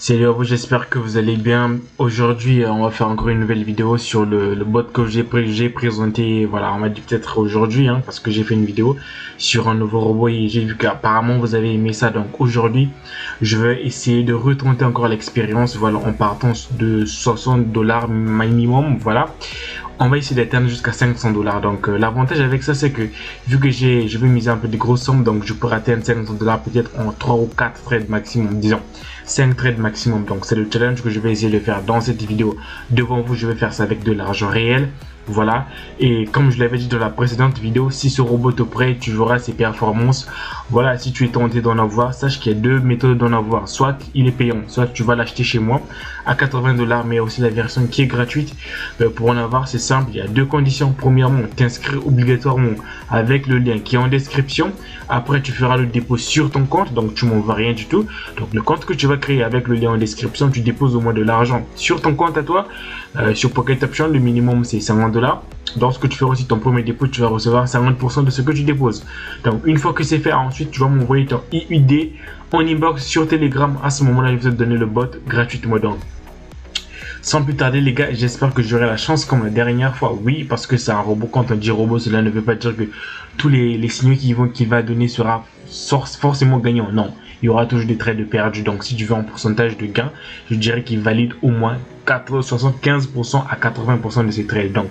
Salut à vous, j'espère que vous allez bien. Aujourd'hui, on va faire encore une nouvelle vidéo sur le bot que j'ai présenté. Voilà, on m'a dit peut-être aujourd'hui, parce que j'ai fait une vidéo sur un nouveau robot et j'ai vu qu'apparemment vous avez aimé ça. Donc aujourd'hui, je vais essayer de retenter encore l'expérience. Voilà, en partant de 60 $ minimum. Voilà. On va essayer d'atteindre jusqu'à 500 $. Donc l'avantage avec ça, c'est que vu que je vais miser un peu de grosses sommes, donc je pourrais atteindre 500 $ peut-être en 3 ou 4 trades maximum, disons 5 trades maximum. Donc c'est le challenge que je vais essayer de faire dans cette vidéo. Devant vous, je vais faire ça avec de l'argent réel. Voilà, et comme je l'avais dit dans la précédente vidéo, si ce robot te prête, tu verras ses performances. Voilà, si tu es tenté d'en avoir, sache qu'il y a deux méthodes d'en avoir. Soit il est payant, soit tu vas l'acheter chez moi à 80 $, mais aussi la version qui est gratuite. Pour en avoir, c'est simple, il y a deux conditions. Premièrement, t'inscrire obligatoirement avec le lien qui est en description. Après, tu feras le dépôt sur ton compte, donc tu m'envoies rien du tout. Donc le compte que tu vas créer avec le lien en description, tu déposes au moins de l'argent sur ton compte à toi. Sur Pocket Option, le minimum c'est 50 $. Lorsque tu feras aussi ton premier dépôt, tu vas recevoir 50% de ce que tu déposes. Donc une fois que c'est fait, ensuite tu vas m'envoyer ton IUD en inbox sur Telegram. À ce moment-là, je vais te donner le bot gratuitement. Donc sans plus tarder les gars, j'espère que j'aurai la chance comme la dernière fois. Oui, parce que c'est un robot. Quand on dit robot, cela ne veut pas dire que tous les signaux qu'il va donner sera forcément gagnant. Non, il y aura toujours des trades perdus. Donc si tu veux un pourcentage de gain, je dirais qu'il valide au moins 75% à 80% de ces trades. Donc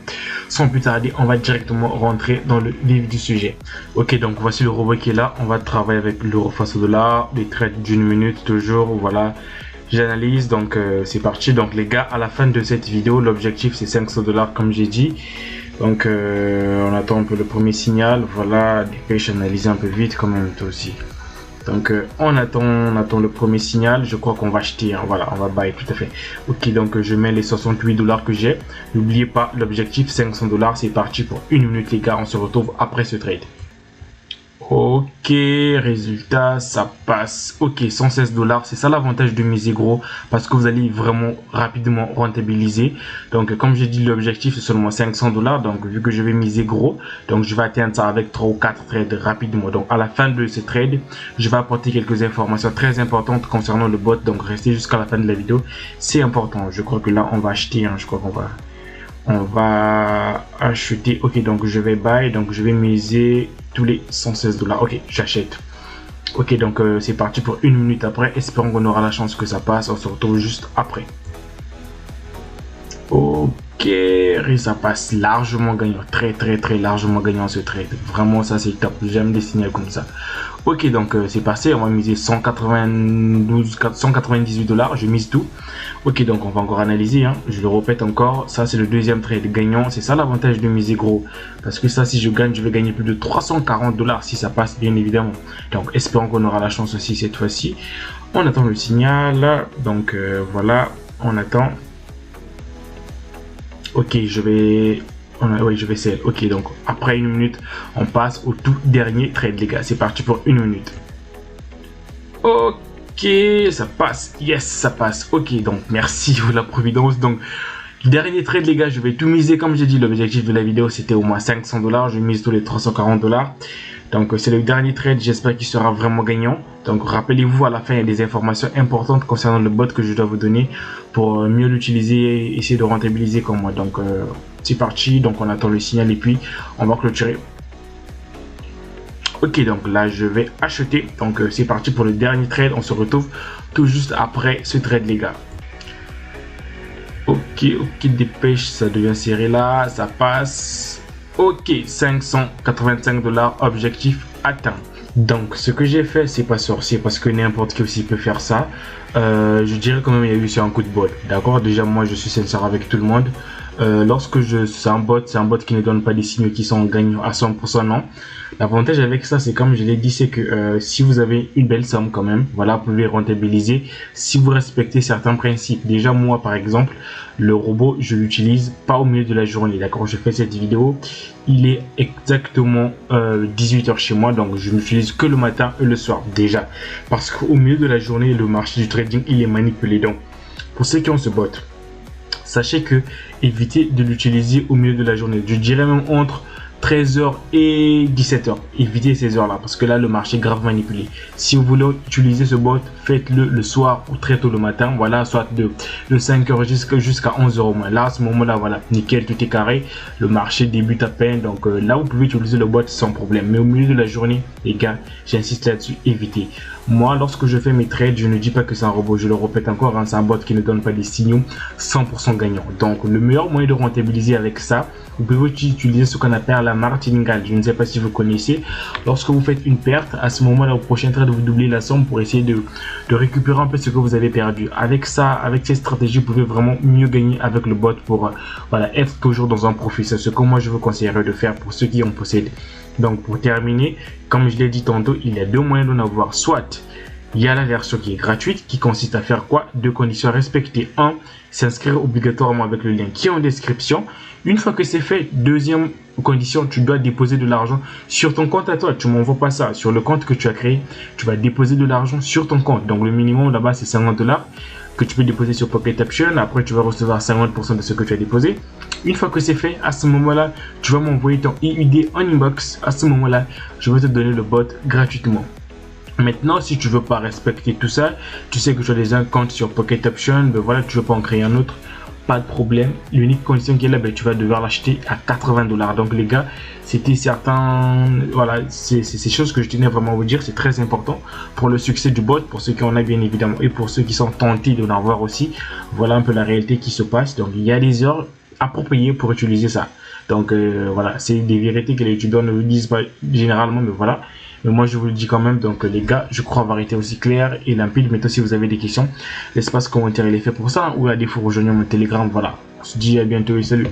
sans plus tarder, on va directement rentrer dans le vif du sujet. Ok, donc voici le robot qui est là. On va travailler avec l'euro face au dollar, des trades d'une minute toujours. Voilà, j'analyse. Donc c'est parti. Donc les gars, à la fin de cette vidéo, l'objectif c'est 500 $ comme j'ai dit. Donc on attend un peu le premier signal. Voilà, dépêche, analyser un peu vite quand même toi aussi. Donc on attend le premier signal. Je crois qu'on va acheter, voilà, on va buy, tout à fait. Ok, donc je mets les 68 $ que j'ai. N'oubliez pas l'objectif 500 $. C'est parti pour une minute les gars, on se retrouve après ce trade. Ok, résultat, ça passe. Ok, 116 $. C'est ça l'avantage de miser gros, parce que vous allez vraiment rapidement rentabiliser. Donc comme j'ai dit, l'objectif c'est seulement 500 $. Donc vu que je vais miser gros, donc je vais atteindre ça avec 3 ou 4 trades rapidement. Donc à la fin de ce trade, je vais apporter quelques informations très importantes concernant le bot. Donc restez jusqu'à la fin de la vidéo, c'est important. Je crois que là on va acheter, je crois on va acheter. Ok, donc je vais buy, donc je vais miser tous les 116 $. Ok, j'achète. Ok, donc c'est parti pour une minute après. Espérons qu'on aura la chance que ça passe. On se retrouve juste après. Ok, ça passe largement gagnant, très largement gagnant ce trade. Vraiment, ça c'est top. J'aime des signaux comme ça. Ok, donc c'est passé. On va miser 198 $. Je mise tout. Ok, donc on va encore analyser. Je le répète encore. Ça c'est le deuxième trade gagnant. C'est ça l'avantage de miser gros. Parce que ça, si je gagne, je vais gagner plus de 340 $ si ça passe, bien évidemment. Donc espérons qu'on aura la chance aussi cette fois-ci. On attend le signal. Donc voilà, on attend. Ok, je vais sell. Ok, donc après une minute, on passe au tout dernier trade les gars. C'est parti pour une minute. Ok, ça passe. Yes, ça passe. Ok, donc merci pour la providence. Donc dernier trade les gars, je vais tout miser. Comme j'ai dit, l'objectif de la vidéo c'était au moins 500 $. Je mise tous les 340 $. Donc c'est le dernier trade, j'espère qu'il sera vraiment gagnant. Donc rappelez-vous, à la fin il y a des informations importantes concernant le bot que je dois vous donner pour mieux l'utiliser et essayer de rentabiliser comme moi. Donc c'est parti, donc on attend le signal et puis on va clôturer. Ok, donc là je vais acheter. Donc c'est parti pour le dernier trade, on se retrouve tout juste après ce trade les gars. Ok, dépêche, ça devient serré là, ça passe. Ok, 585 $, objectif atteint. Donc ce que j'ai fait, c'est pas sorcier parce que n'importe qui aussi peut faire ça. Je dirais quand même il y a eu un coup de bol. D'accord, déjà moi je suis sincère avec tout le monde. C'est un bot qui ne donne pas des signaux qui sont gagnants à 100%, non. L'avantage avec ça, c'est comme je l'ai dit, c'est que si vous avez une belle somme quand même, voilà, vous pouvez rentabiliser si vous respectez certains principes. Déjà moi par exemple, le robot je l'utilise pas au milieu de la journée. D'accord, je fais cette vidéo, il est exactement 18 h chez moi, donc je n'utilise que le matin et le soir déjà, parce qu'au milieu de la journée le marché du trading il est manipulé. Donc pour ceux qui ont ce bot, sachez que évitez de l'utiliser au milieu de la journée. Je dirais même entre 13h et 17h. Évitez ces heures là parce que là le marché est grave manipulé. Si vous voulez utiliser ce bot, faites-le le soir ou très tôt le matin, voilà, soit de 5h jusqu'à 11h au moins. Là à ce moment là, voilà, nickel, tout est carré, le marché débute à peine, donc là vous pouvez utiliser le bot sans problème. Mais au milieu de la journée, les gars, j'insiste là-dessus, évitez. Moi, lorsque je fais mes trades, je ne dis pas que c'est un robot, je le répète encore, hein, c'est un bot qui ne donne pas des signaux 100% gagnants. Donc le meilleur moyen de rentabiliser avec ça, vous pouvez utiliser ce qu'on appelle la martingale. Je ne sais pas si vous connaissez. Lorsque vous faites une perte, à ce moment-là, au prochain trade, vous doublez la somme pour essayer de récupérer un peu ce que vous avez perdu. Avec ça, avec ces stratégies, vous pouvez vraiment mieux gagner avec le bot pour voilà, être toujours dans un profit. C'est ce que moi je vous conseillerais de faire pour ceux qui en possèdent. Donc pour terminer, comme je l'ai dit tantôt, il y a deux moyens d'en avoir. Soit il y a la version qui est gratuite, qui consiste à faire quoi? Deux conditions à respecter. 1. S'inscrire obligatoirement avec le lien qui est en description. Une fois que c'est fait, deuxième condition, tu dois déposer de l'argent sur ton compte à toi. Tu m'envoies pas ça sur le compte que tu as créé. Tu vas déposer de l'argent sur ton compte. Donc le minimum là-bas, c'est 50$ que tu peux déposer sur Pocket Option. Après, tu vas recevoir 50% de ce que tu as déposé. Une fois que c'est fait, à ce moment-là, tu vas m'envoyer ton IUD en inbox. À ce moment-là, je vais te donner le bot gratuitement. Maintenant, si tu veux pas respecter tout ça, tu sais que tu as déjà un compte sur Pocket Option, ben voilà, tu veux pas en créer un autre, pas de problème. L'unique condition qui est là, ben, tu vas devoir l'acheter à 80$. Donc les gars, c'était certain, voilà, c'est ces choses que je tenais vraiment à vous dire, c'est très important pour le succès du bot, pour ceux qui en ont bien évidemment et pour ceux qui sont tentés de l'en voir aussi. Voilà un peu la réalité qui se passe. Donc il y a des heures appropriées pour utiliser ça. Donc voilà, c'est des vérités que les youtubeurs ne vous disent pas généralement, mais voilà. Mais moi je vous le dis quand même. Donc les gars, je crois avoir été aussi clair et limpide. Maintenant si vous avez des questions, l'espace commentaire il est fait pour ça, ou à défaut rejoignez mon telegram. Voilà, on se dit à bientôt et salut.